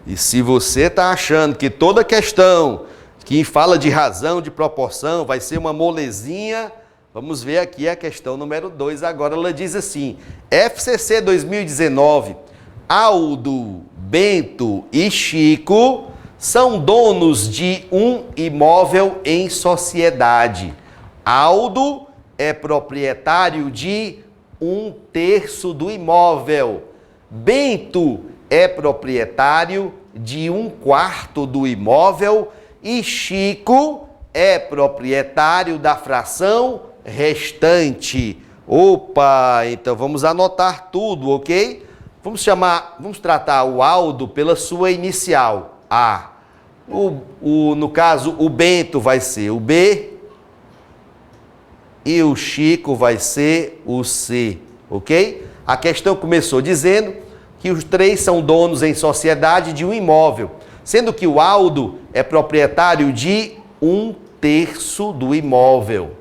E se você está achando que toda questão que fala de razão, de proporção, vai ser uma molezinha, vamos ver aqui a questão número 2. Agora ela diz assim: FCC 2019, Aldo, Bento e Chico são donos de um imóvel em sociedade. Aldo é proprietário de 1/3 do imóvel. Bento é proprietário de 1/4 do imóvel e Chico é proprietário da fração restante. Opa, então vamos anotar tudo, ok? Vamos tratar o Aldo pela sua inicial, A. No caso, o Bento vai ser o B e o Chico vai ser o C, ok? A questão começou dizendo que os três são donos em sociedade de um imóvel, sendo que o Aldo é proprietário de 1/3 do imóvel.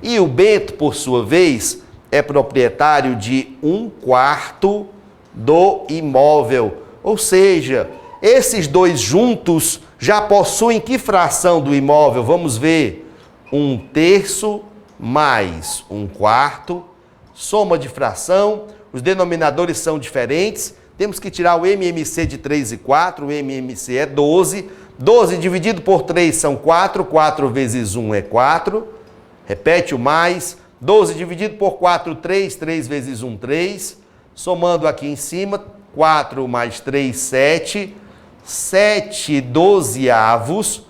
E o Bento, por sua vez, é proprietário de 1/4 do imóvel. Ou seja, esses dois juntos já possuem que fração do imóvel? Vamos ver. 1/3 mais 1/4, soma de fração. Os denominadores são diferentes. Temos que tirar o MMC de 3 e 4. O MMC é 12. 12 dividido por 3 são 4. 4 vezes 1 é 4. Repete o mais. 12 dividido por 4, 3. 3 vezes 1, 3. Somando aqui em cima, 4 mais 3, 7. 7 dozeavos.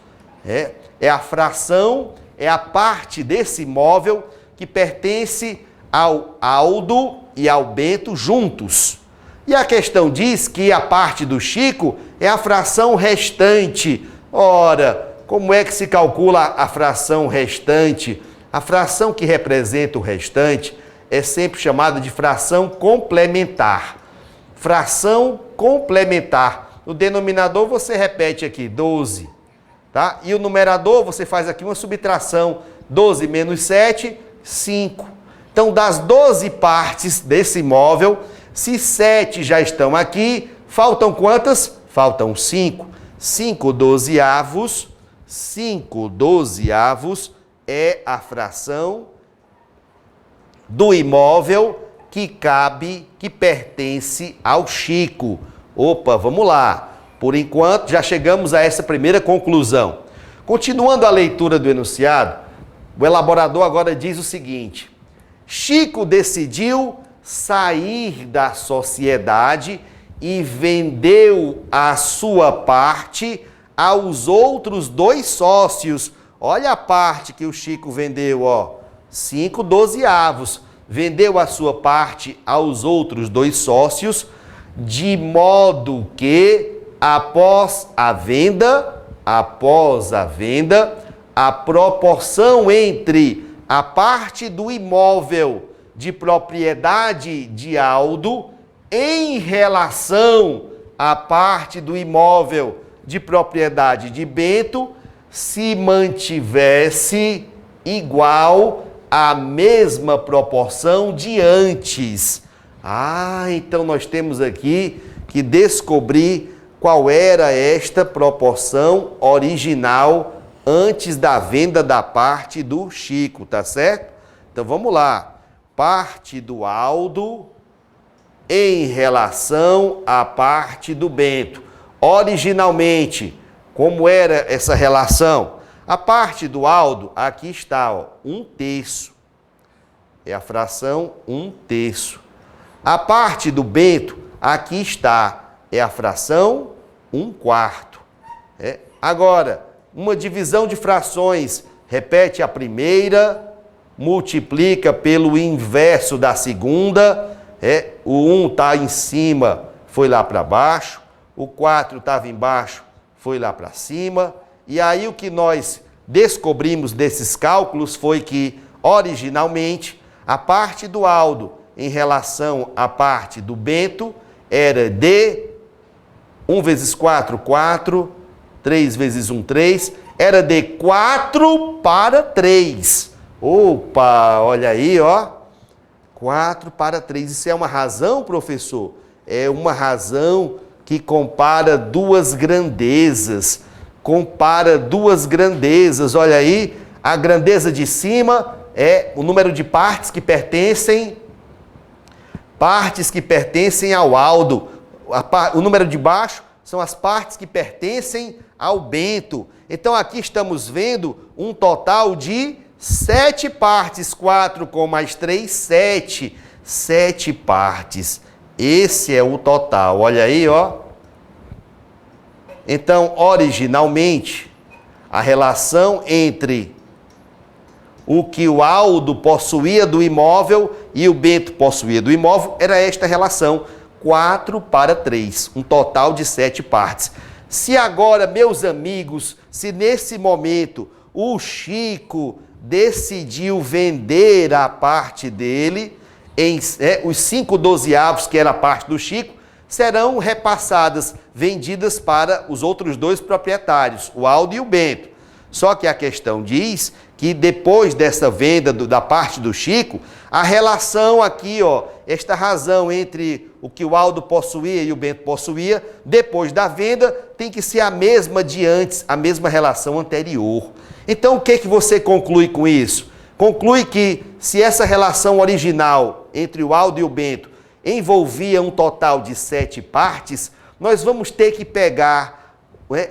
É a fração, é a parte desse imóvel que pertence ao Aldo e ao Bento juntos. E a questão diz que a parte do Chico é a fração restante. Ora, como é que se calcula a fração restante? A fração que representa o restante é sempre chamada de fração complementar. Fração complementar. No denominador você repete aqui 12, tá? E o numerador você faz aqui uma subtração. 12 menos 7, 5. Então, das 12 partes desse imóvel, se 7 já estão aqui, faltam quantas? Faltam 5. 5 dozeavos. 5 dozeavos é a fração do imóvel que cabe, que pertence ao Chico. Opa, vamos lá. Por enquanto, já chegamos a essa primeira conclusão. Continuando a leitura do enunciado, o elaborador agora diz o seguinte: Chico decidiu sair da sociedade e vendeu a sua parte aos outros 2 sócios. Olha a parte que o Chico vendeu, ó, 5 dozeavos. Vendeu a sua parte aos outros 2 sócios, de modo que, após a venda, a proporção entre a parte do imóvel de propriedade de Aldo em relação à parte do imóvel de propriedade de Bento se mantivesse igual à mesma proporção de antes. Então nós temos aqui que descobrir qual era esta proporção original antes da venda da parte do Chico, tá certo? Então vamos lá. Parte do Aldo em relação à parte do Bento. Originalmente, como era essa relação? A parte do Aldo, aqui está, ó, 1/3. É a fração 1/3. A parte do Bento, aqui está, é a fração 1/4. Agora, uma divisão de frações, repete a primeira, multiplica pelo inverso da segunda, o 1 está em cima, foi lá para baixo, o 4 estava embaixo, foi lá para cima, e aí o que nós descobrimos desses cálculos foi que, originalmente, a parte do Aldo em relação à parte do Bento era de 1 vezes 4, 4, 3 vezes 1, 3, era de 4/3. Opa, olha aí, ó. 4/3. Isso é uma razão, professor? É uma razão que compara duas grandezas. Compara duas grandezas. Olha aí, a grandeza de cima é o número de partes que pertencem ao áudo. O número de baixo são as partes que pertencem ao bento. Então aqui estamos vendo um total de 7 partes. 4 com mais 3, 7. 7 partes. Esse é o total. Olha aí, ó. Então, originalmente, a relação entre o que o áudo possuía do imóvel e o bento possuía do imóvel era esta relação, 4:3, um total de 7 partes. Se agora, meus amigos, se nesse momento o Chico decidiu vender a parte dele, os 5/12, que era a parte do Chico, serão repassadas, vendidas para os outros 2 proprietários, o áudo e o bento. Só que a questão diz que depois dessa venda da parte do Chico, a relação aqui, ó, esta razão entre o que o áudo possuía e o bento possuía, depois da venda, tem que ser a mesma de antes, a mesma relação anterior. Então, o que você conclui com isso? Conclui que se essa relação original entre o áudo e o bento envolvia um total de 7 partes, nós vamos ter que pegar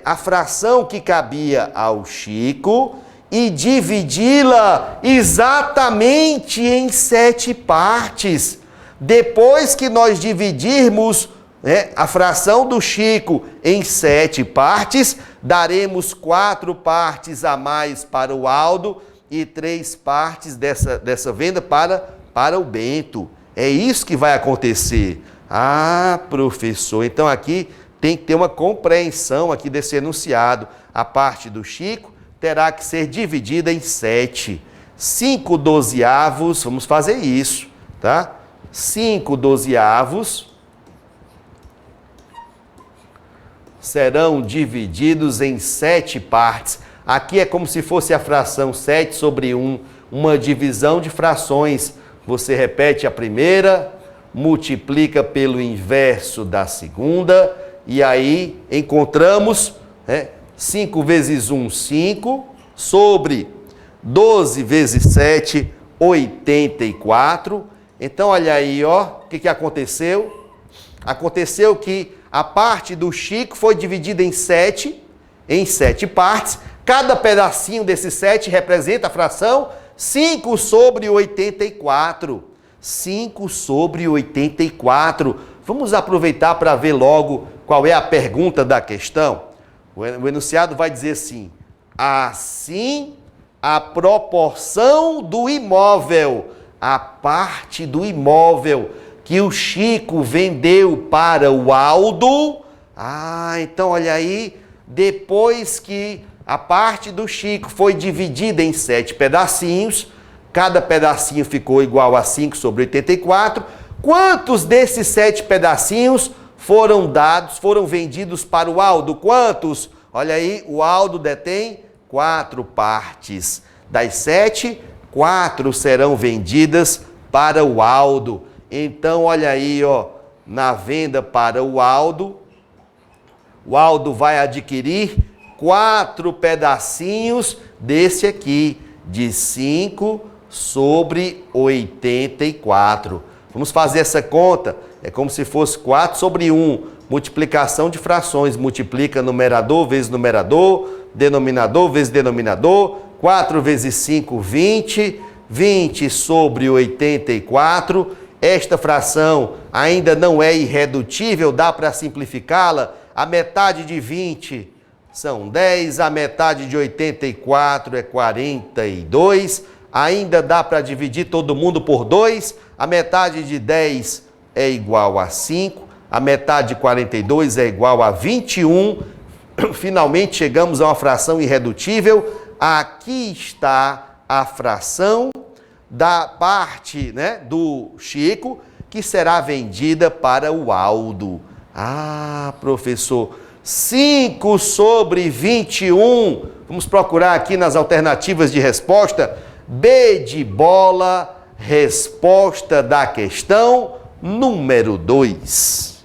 a fração que cabia ao Chico e dividi-la exatamente em 7 partes. Depois que nós dividirmos a fração do Chico em 7 partes, daremos 4 partes a mais para o áudo e 3 partes dessa venda para o bento. É isso que vai acontecer. Ah, professor, então aqui tem que ter uma compreensão aqui desse enunciado. A parte do Chico terá que ser dividida em 7. 5/12, vamos fazer isso, tá? 5/12 serão divididos em 7 partes. Aqui é como se fosse a fração 7/1, uma divisão de frações. Você repete a primeira, multiplica pelo inverso da segunda, e aí encontramos 5 vezes 1, 5, sobre 12 vezes 7, 84. Então, olha aí, ó, o que aconteceu? Aconteceu que a parte do Chico foi dividida em 7 partes. Cada pedacinho desses 7 representa a fração 5/84. 5/84. Vamos aproveitar para ver logo qual é a pergunta da questão. O enunciado vai dizer assim: assim, a proporção do imóvel, a parte do imóvel que o Chico vendeu para o áudo. Então olha aí, depois que a parte do Chico foi dividida em 7 pedacinhos, cada pedacinho ficou igual a 5/84. Quantos desses 7 pedacinhos foram vendidos para o áudo? Quantos? Olha aí, o áudo detém 4 partes. Das 7, 4 serão vendidas para o áudo. Então, olha aí, ó, na venda para o áudo vai adquirir 4 pedacinhos desse aqui, de 5/84. Vamos fazer essa conta. É como se fosse 4/1. Multiplicação de frações. Multiplica numerador vezes numerador, denominador vezes denominador. 4 vezes 5, 20. 20/84. Esta fração ainda não é irredutível, dá para simplificá-la. A metade de 20 são 10, a metade de 84 é 42. Ainda dá para dividir todo mundo por 2. A metade de 10 é igual a 5. A metade de 42 é igual a 21. Finalmente chegamos a uma fração irredutível. Aqui está a fração da parte, do Chico, que será vendida para o áudo. Professor, 5/21. Vamos procurar aqui nas alternativas de resposta. B de bola, resposta da questão número 2.